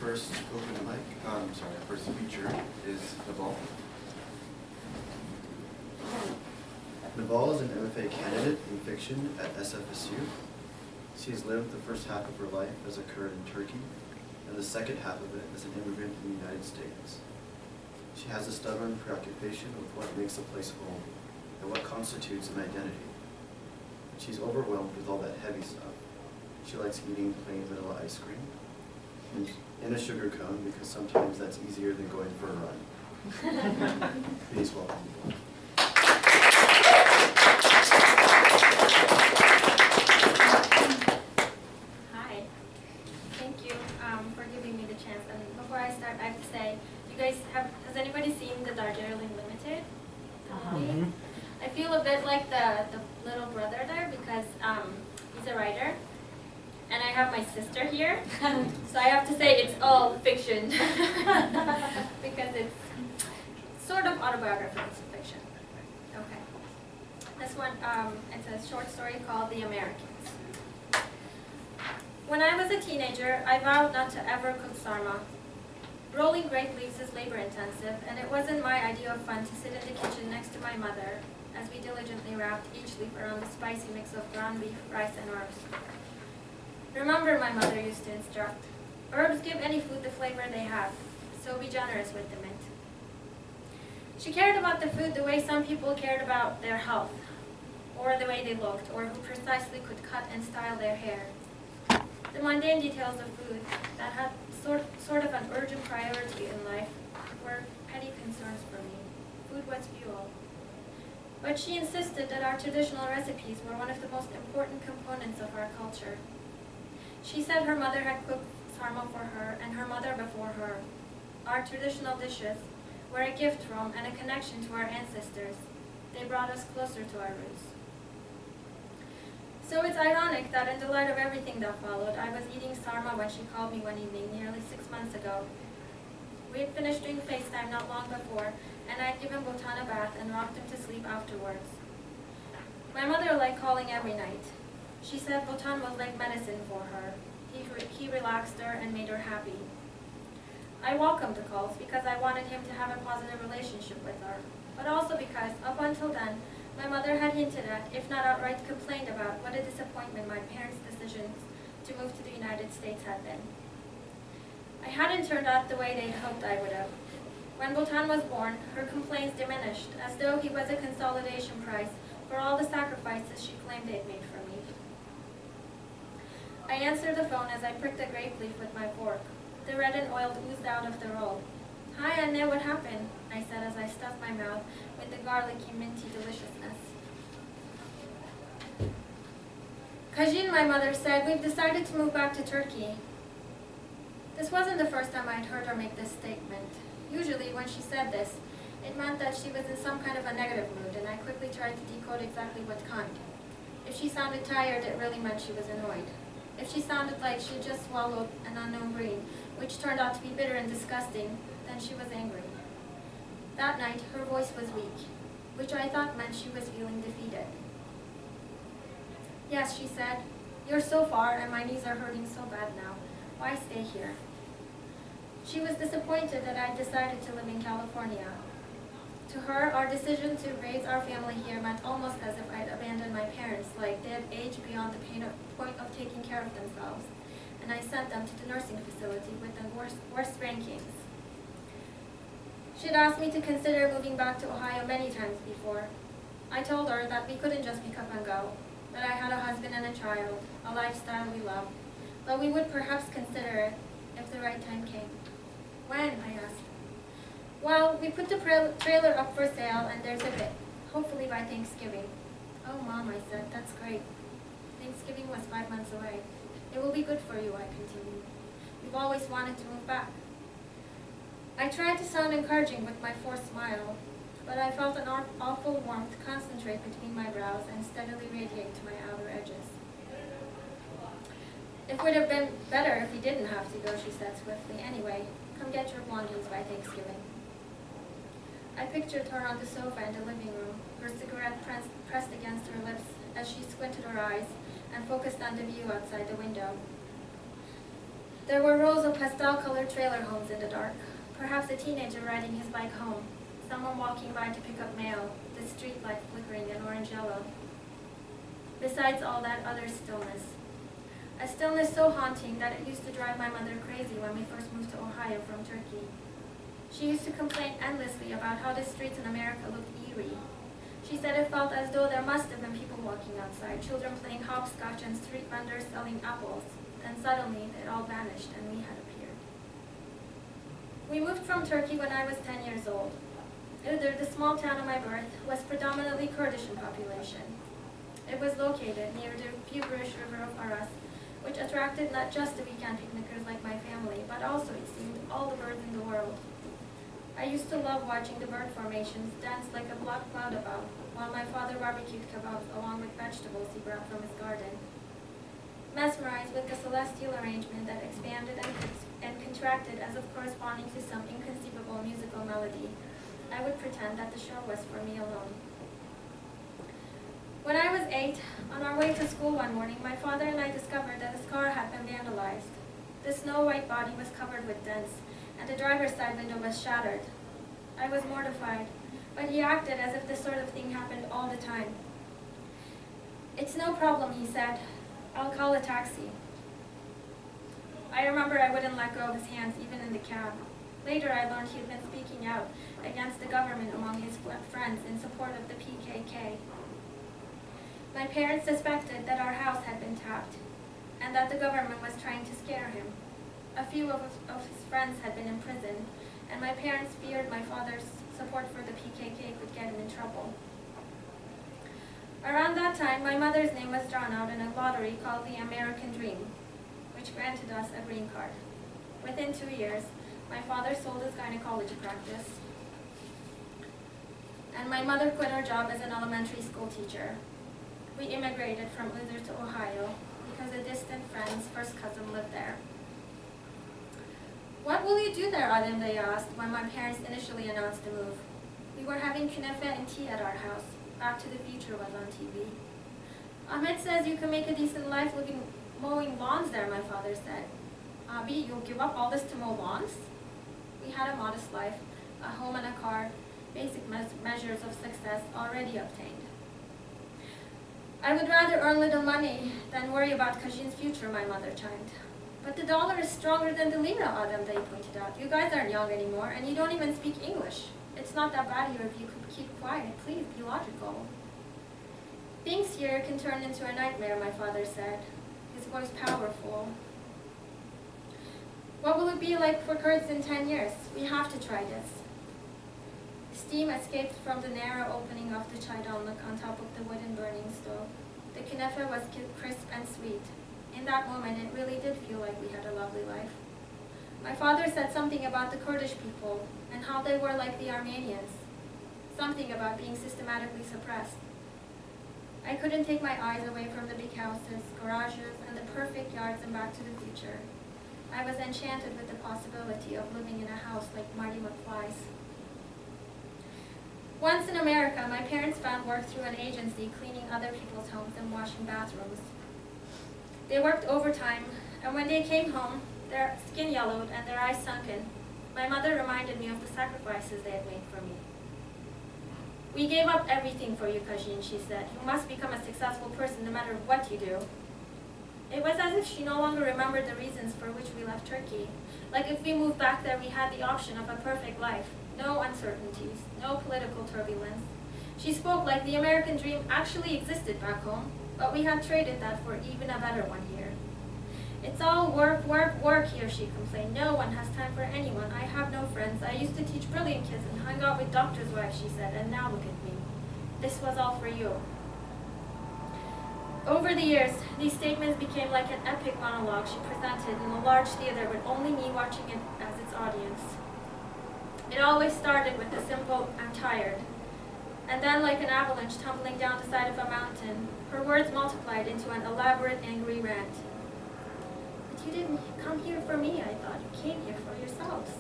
first open mic, our first feature is Neval. Neval is an MFA candidate in fiction at SFSU. She has lived the first half of her life as a Kurd in Turkey, and the second half of it as an immigrant in the United States. She has a stubborn preoccupation with what makes a place home and what constitutes an identity. She's overwhelmed with all that heavy stuff. She likes eating plain vanilla ice cream and in a sugar cone because sometimes that's easier than going for a run. Please welcome Neval. Hi. Thank you for giving me the chance. And before I start, I have to say, you guys has anybody seen the Darjeeling Limited? I feel a bit like the little brother there because he's a writer. And I have my sister here, so I have to say it's all fiction because it's sort of autobiographical fiction. Okay. This one, it's a short story called The Americans. When I was a teenager, I vowed not to ever cook sarma. Rolling grape leaves is labor intensive, and it wasn't my idea of fun to sit in the kitchen next to my mother as we diligently wrapped each leaf around a spicy mix of ground beef, rice, and herbs. Remember, my mother used to instruct, herbs give any food the flavor they have, so be generous with the mint. She cared about the food the way some people cared about their health, or the way they looked, or who precisely could cut and style their hair. The mundane details of food that had sort of an urgent priority in life were petty concerns for me. Food was fuel. But she insisted that our traditional recipes were one of the most important components of our culture. She said her mother had cooked sarma for her and her mother before her. Our traditional dishes were a gift from and a connection to our ancestors. They brought us closer to our roots. So it's ironic that in the light of everything that followed, I was eating sarma when she called me one evening nearly 6 months ago. We had finished doing FaceTime not long before, and I had given Bhutan a bath and rocked him to sleep afterwards. My mother liked calling every night. She said Bhutan was like medicine for her. He relaxed her and made her happy. I welcomed the calls because I wanted him to have a positive relationship with her, but also because, up until then, my mother had hinted at, if not outright complained about, what a disappointment my parents' decisions to move to the United States had been. I hadn't turned out the way they hoped I would have. When Bhutan was born, her complaints diminished, as though he was a consolidation prize for all the sacrifices she claimed they'd made for me. I answered the phone as I pricked a grape leaf with my fork. The red and oil oozed out of the roll. "Hi, Anne, what happened?" I said as I stuffed my mouth with the garlicky, minty deliciousness. "Kajin," my mother said, "we've decided to move back to Turkey." This wasn't the first time I'd heard her make this statement. Usually, when she said this, it meant that she was in some kind of a negative mood, and I quickly tried to decode exactly what kind. If she sounded tired, it really meant she was annoyed. If she sounded like she just swallowed an unknown green, which turned out to be bitter and disgusting, then she was angry. That night, her voice was weak, which I thought meant she was feeling defeated. "Yes," she said, "you're so far and my knees are hurting so bad now. Why stay here?" She was disappointed that I'd decided to live in California. To her, our decision to raise our family here meant almost as if I'd abandoned my parents, like they had aged beyond the point of taking care of themselves, and I sent them to the nursing facility with the worst rankings. She'd asked me to consider moving back to Ohio many times before. I told her that we couldn't just pick up and go, that I had a husband and a child, a lifestyle we loved, but we would perhaps consider it if the right time came. "When?" I asked. "Well, we put the trailer up for sale and there's a bid, hopefully by Thanksgiving." "Oh, Mom," I said, "that's great." Thanksgiving was 5 months away. "It will be good for you," I continued. "We've always wanted to move back." I tried to sound encouraging with my forced smile, but I felt an awful warmth concentrate between my brows and steadily radiate to my outer edges. "It would have been better if we didn't have to go," she said swiftly. "Anyway, come get your blondies by Thanksgiving." I pictured her on the sofa in the living room, her cigarette pressed against her lips as she squinted her eyes and focused on the view outside the window. There were rows of pastel-colored trailer homes in the dark, perhaps a teenager riding his bike home, someone walking by to pick up mail, the street light flickering in orange-yellow. Besides all that other stillness. A stillness so haunting that it used to drive my mother crazy when we first moved to Ohio from Turkey. She used to complain endlessly about how the streets in America looked eerie. She said it felt as though there must have been people walking outside, children playing hopscotch and street vendors selling apples. Then suddenly it all vanished and we had appeared. We moved from Turkey when I was 10 years old. The small town of my birth was predominantly Kurdish in population. It was located near the feverish river of Aras, which attracted not just the weekend picnickers like my family, but also, it seemed, all the birds in the world. I used to love watching the bird formations dance like a black cloud above, while my father barbecued kebabs along with vegetables he brought from his garden. Mesmerized with the celestial arrangement that expanded and contracted as if corresponding to some inconceivable musical melody, I would pretend that the show was for me alone. When I was 8, on our way to school one morning, my father and I discovered that his car had been vandalized. The snow-white body was covered with dents, and the driver's side window was shattered. I was mortified, but he acted as if this sort of thing happened all the time. "It's no problem," he said. "I'll call a taxi." I remember I wouldn't let go of his hands even in the cab. Later I learned he had been speaking out against the government among his friends in support of the PKK. My parents suspected that our house had been tapped and that the government was trying to scare him. A few of his friends had been in prison, and my parents feared my father's support for the PKK could get him in trouble. Around that time, my mother's name was drawn out in a lottery called the American Dream, which granted us a green card. Within 2 years, my father sold his gynecology practice, and my mother quit her job as an elementary school teacher. We immigrated from Uther to Ohio because a distant friend's first cousin lived there. "What will you do there, Adem?" they asked when my parents initially announced the move. We were having kunefe and tea at our house. Back to the Future was on TV. "Ahmet says you can make a decent life mowing lawns there," my father said. "Abi, you'll give up all this to mow lawns?" We had a modest life, a home and a car, basic measures of success already obtained. "I would rather earn little money than worry about Kajin's future," my mother chimed. "But the dollar is stronger than the lira," Adem, they pointed out. "You guys aren't young anymore, and you don't even speak English. It's not that bad here if you could keep quiet. Please be logical." "Things here can turn into a nightmare," my father said, his voice powerful. "What will it be like for Kurds in 10 years? We have to try this." Steam escaped from the narrow opening of the çaydanlık on top of the wooden burning stove. The kunefe was crisp and sweet. In that moment, it really did feel like we had a lovely life. My father said something about the Kurdish people and how they were like the Armenians, something about being systematically suppressed. I couldn't take my eyes away from the big houses, garages, and the perfect yards in Back to the Future. I was enchanted with the possibility of living in a house like Marty McFly's. Once in America, my parents found work through an agency cleaning other people's homes and washing bathrooms. They worked overtime, and when they came home, their skin yellowed and their eyes sunken. My mother reminded me of the sacrifices they had made for me. "We gave up everything for you, Kajin," she said. "You must become a successful person no matter what you do." It was as if she no longer remembered the reasons for which we left Turkey. Like if we moved back there, we had the option of a perfect life. No uncertainties, no political turbulence. She spoke like the American dream actually existed back home, but we had traded that for even a better one here. "It's all work, work, work here," she complained. "No one has time for anyone. I have no friends. I used to teach brilliant kids and hung out with doctors' wives," she said, "and now look at me. This was all for you." Over the years, these statements became like an epic monologue she presented in a large theater with only me watching it as its audience. It always started with the simple, "I'm tired," and then like an avalanche tumbling down the side of a mountain, her words multiplied into an elaborate, angry rant. "But you didn't come here for me," I thought. "You came here for yourselves."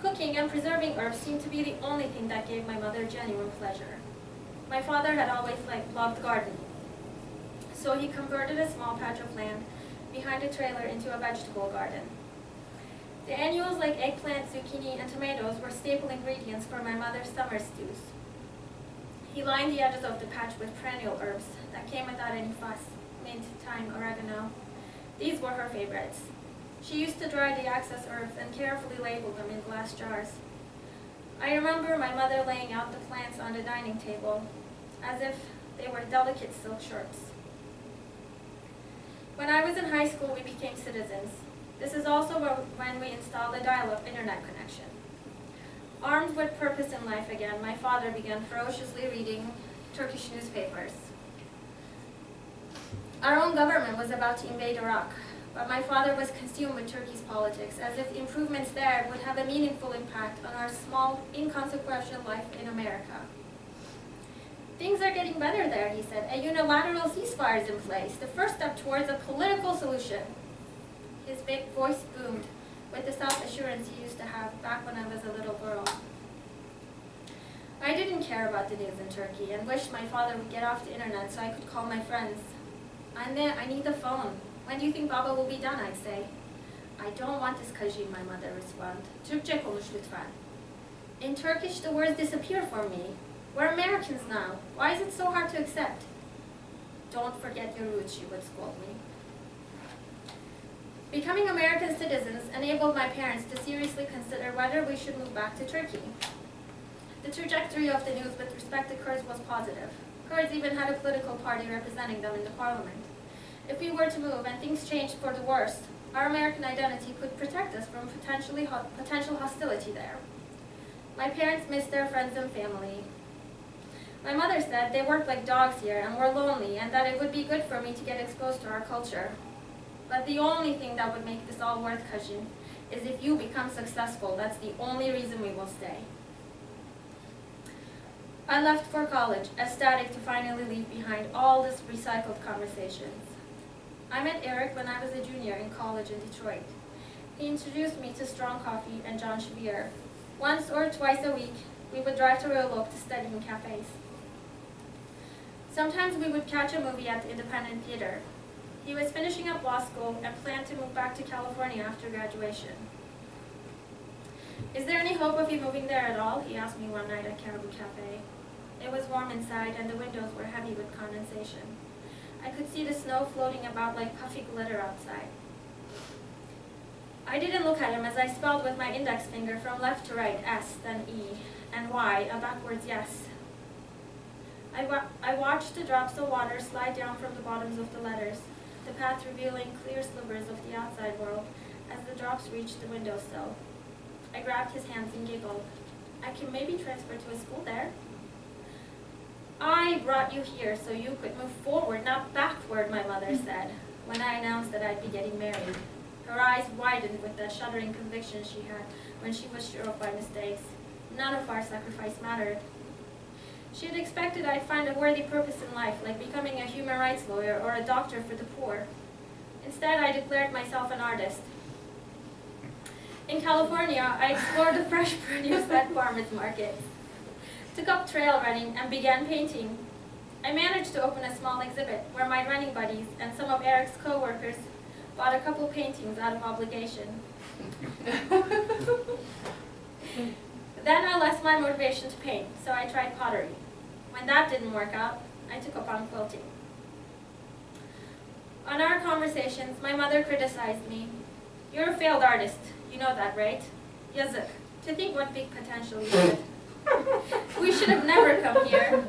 Cooking and preserving herbs seemed to be the only thing that gave my mother genuine pleasure. My father had always loved gardening, so he converted a small patch of land behind a trailer into a vegetable garden. The annuals like eggplant, zucchini, and tomatoes were staple ingredients for my mother's summer stews. He lined the edges of the patch with perennial herbs that came without any fuss: mint, thyme, oregano. These were her favorites. She used to dry the excess herbs and carefully label them in glass jars. I remember my mother laying out the plants on the dining table, as if they were delicate silk shirts. When I was in high school, we became citizens. This is also when we installed a dial-up internet connection. Armed with purpose in life again, my father began ferociously reading Turkish newspapers. Our own government was about to invade Iraq, but my father was consumed with Turkey's politics, as if the improvements there would have a meaningful impact on our small, inconsequential life in America. Things are getting better there, he said. A unilateral ceasefire is in place, the first step towards a political solution. His big voice boomed with the self-assurance he used to have back when I was a little girl. I didn't care about the news in Turkey and wished my father would get off the internet so I could call my friends. Anne, I need the phone. When do you think Baba will be done, I'd say. I don't want this kajim, my mother responded. Türkçe konuş lütfen. In Turkish, the words disappear for me. We're Americans now. Why is it so hard to accept? Don't forget your roots, she would scold me. Becoming American citizens enabled my parents to seriously consider whether we should move back to Turkey. The trajectory of the news with respect to Kurds was positive. Kurds even had a political party representing them in the parliament. If we were to move and things changed for the worst, our American identity could protect us from potential hostility there. My parents missed their friends and family. My mother said they worked like dogs here and were lonely, and that it would be good for me to get exposed to our culture. But the only thing that would make this all worth Kajin is if you become successful. That's the only reason we will stay. I left for college, ecstatic to finally leave behind all these recycled conversations. I met Eric when I was a junior in college in Detroit. He introduced me to Strong Coffee and John Shavir. Once or twice a week, we would drive to Royal Oak to study in cafes. Sometimes we would catch a movie at the independent theater. He was finishing up law school and planned to move back to California after graduation. Is there any hope of you moving there at all? He asked me one night at Caribou Cafe. It was warm inside and the windows were heavy with condensation. I could see the snow floating about like puffy glitter outside. I didn't look at him as I spelled with my index finger from left to right, S, then E, and Y, a backwards yes. I watched the drops of water slide down from the bottoms of the letters, the path revealing clear slivers of the outside world as the drops reached the windowsill. I grabbed his hands and giggled. I can maybe transfer to a school there. I brought you here so you could move forward, not backward, my mother said, when I announced that I'd be getting married. Her eyes widened with that shuddering conviction she had when she was sure of my mistakes. None of our sacrifice mattered. She had expected I'd find a worthy purpose in life, like becoming a human rights lawyer or a doctor for the poor. Instead, I declared myself an artist. In California, I explored the fresh produce at farmers markets, took up trail running, and began painting. I managed to open a small exhibit where my running buddies and some of Eric's co-workers bought a couple paintings out of obligation. Then I lost my motivation to paint, so I tried pottery. When that didn't work out, I took up on quilting. On our conversations, my mother criticized me. You're a failed artist. You know that, right? Yazık. To think what big potential you had. We should have never come here.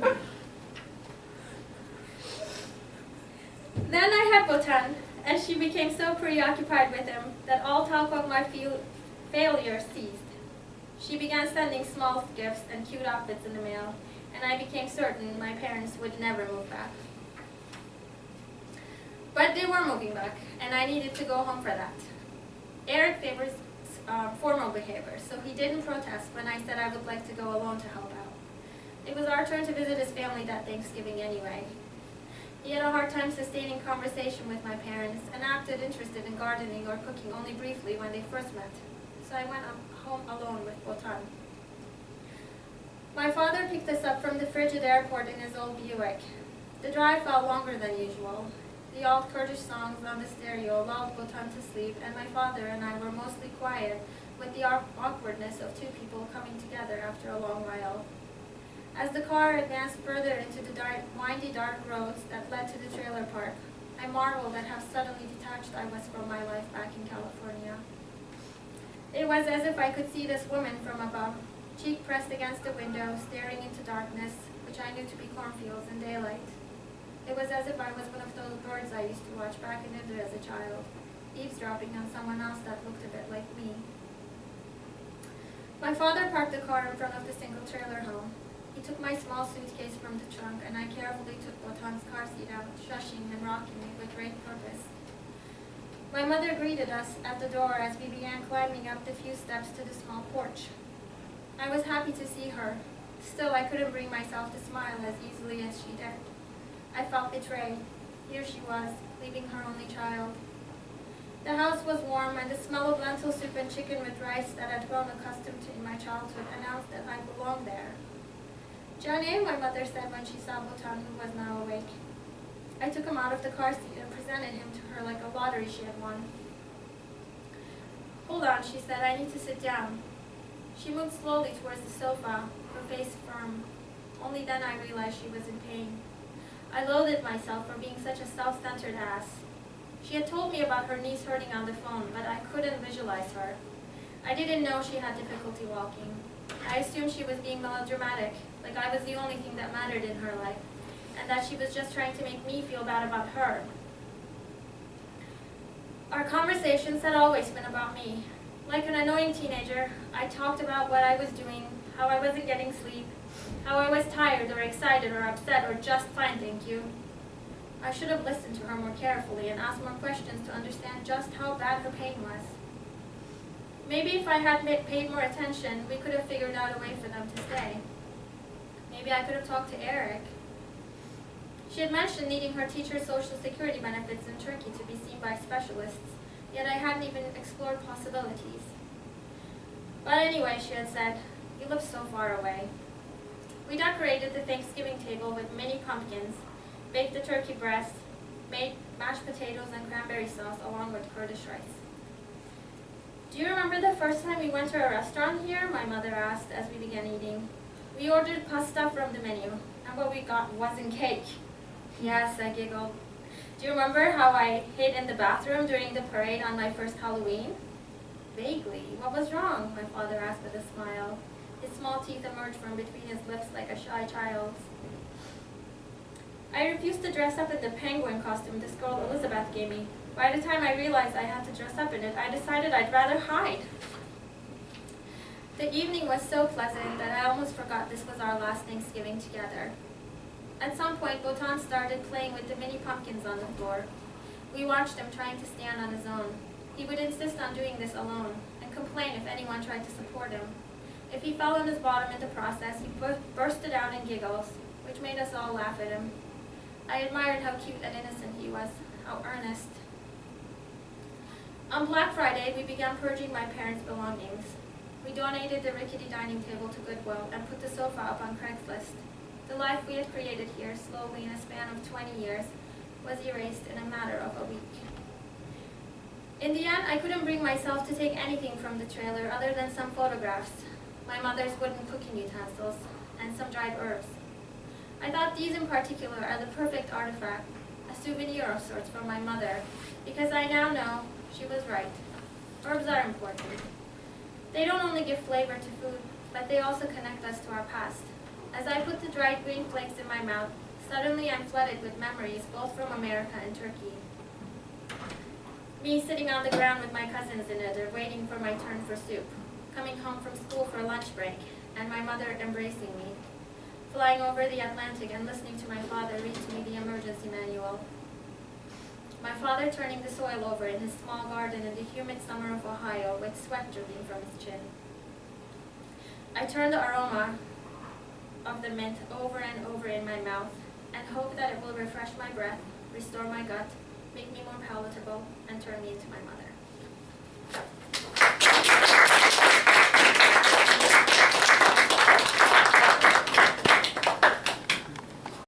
Then I had Botan, and she became so preoccupied with him that all talk of my failure ceased. She began sending small gifts and cute outfits in the mail, and I became certain my parents would never move back. But they were moving back, and I needed to go home for that. Eric favors formal behavior, so he didn't protest when I said I would like to go alone to help out. It was our turn to visit his family that Thanksgiving anyway. He had a hard time sustaining conversation with my parents and acted interested in gardening or cooking only briefly when they first met, so I went home alone with Botan. My father picked us up from the frigid airport in his old Buick. The drive felt longer than usual. The old Kurdish songs on the stereo lulled Botan to sleep, and my father and I were mostly quiet, with the awkwardness of two people coming together after a long while. As the car advanced further into the windy, dark roads that led to the trailer park, I marveled at how suddenly detached I was from my life back in California. It was as if I could see this woman from above, cheek pressed against the window, staring into darkness, which I knew to be cornfields and daylight. It was as if I was one of those birds I used to watch back in India as a child, eavesdropping on someone else that looked a bit like me. My father parked the car in front of the single trailer home. He took my small suitcase from the trunk, and I carefully took Botan's car seat out, shushing and rocking me with great purpose. My mother greeted us at the door as we began climbing up the few steps to the small porch. I was happy to see her. Still, I couldn't bring myself to smile as easily as she did. I felt betrayed. Here she was, leaving her only child. The house was warm, and the smell of lentil soup and chicken with rice that I'd grown accustomed to in my childhood announced that I belonged there. Jane, my mother said when she saw Botan, who was now awake. I took him out of the car seat and presented him to her like a lottery she had won. Hold on, she said, I need to sit down. She moved slowly towards the sofa, her face firm. Only then I realized she was in pain. I loathed myself for being such a self-centered ass. She had told me about her knees hurting on the phone, but I couldn't visualize her. I didn't know she had difficulty walking. I assumed she was being melodramatic, like I was the only thing that mattered in her life, and that she was just trying to make me feel bad about her. Our conversations had always been about me. Like an annoying teenager, I talked about what I was doing, how I wasn't getting sleep, how I was tired or excited or upset or just fine, thank you. I should have listened to her more carefully and asked more questions to understand just how bad her pain was. Maybe if I had paid more attention, we could have figured out a way for them to stay. Maybe I could have talked to Eric. She had mentioned needing her teacher's social security benefits in Turkey to be seen by specialists, yet I hadn't even explored possibilities. But anyway, she had said, you live so far away. We decorated the Thanksgiving table with mini pumpkins, baked the turkey breast, made mashed potatoes and cranberry sauce along with Kurdish rice. Do you remember the first time we went to a restaurant here? My mother asked as we began eating. We ordered pasta from the menu, and what we got wasn't cake. Yes, I giggled. Do you remember how I hid in the bathroom during the parade on my first Halloween? Vaguely. What was wrong? My father asked with a smile. His small teeth emerged from between his lips like a shy child's. I refused to dress up in the penguin costume this girl Elizabeth gave me. By the time I realized I had to dress up in it, I decided I'd rather hide. The evening was so pleasant that I almost forgot this was our last Thanksgiving together. At some point, Botan started playing with the mini pumpkins on the floor. We watched him trying to stand on his own. He would insist on doing this alone, and complain if anyone tried to support him. If he fell on his bottom in the process, he bursted out in giggles, which made us all laugh at him. I admired how cute and innocent he was, how earnest. On Black Friday, we began purging my parents' belongings. We donated the rickety dining table to Goodwill and put the sofa up on Craigslist. The life we had created here, slowly in a span of 20 years, was erased in a matter of a week. In the end, I couldn't bring myself to take anything from the trailer other than some photographs, my mother's wooden cooking utensils, and some dried herbs. I thought these in particular are the perfect artifact, a souvenir of sorts from my mother, because I now know she was right. Herbs are important. They don't only give flavor to food, but they also connect us to our past. As I put the dried green flakes in my mouth, suddenly I'm flooded with memories both from America and Turkey. Me sitting on the ground with my cousins in it, waiting for my turn for soup, coming home from school for lunch break, and my mother embracing me, flying over the Atlantic and listening to my father read to me the emergency manual. My father turning the soil over in his small garden in the humid summer of Ohio with sweat dripping from his chin. I turn the aroma of the mint over and over in my mouth and hope that it will refresh my breath, restore my gut, make me more palatable, and turn me into my mother.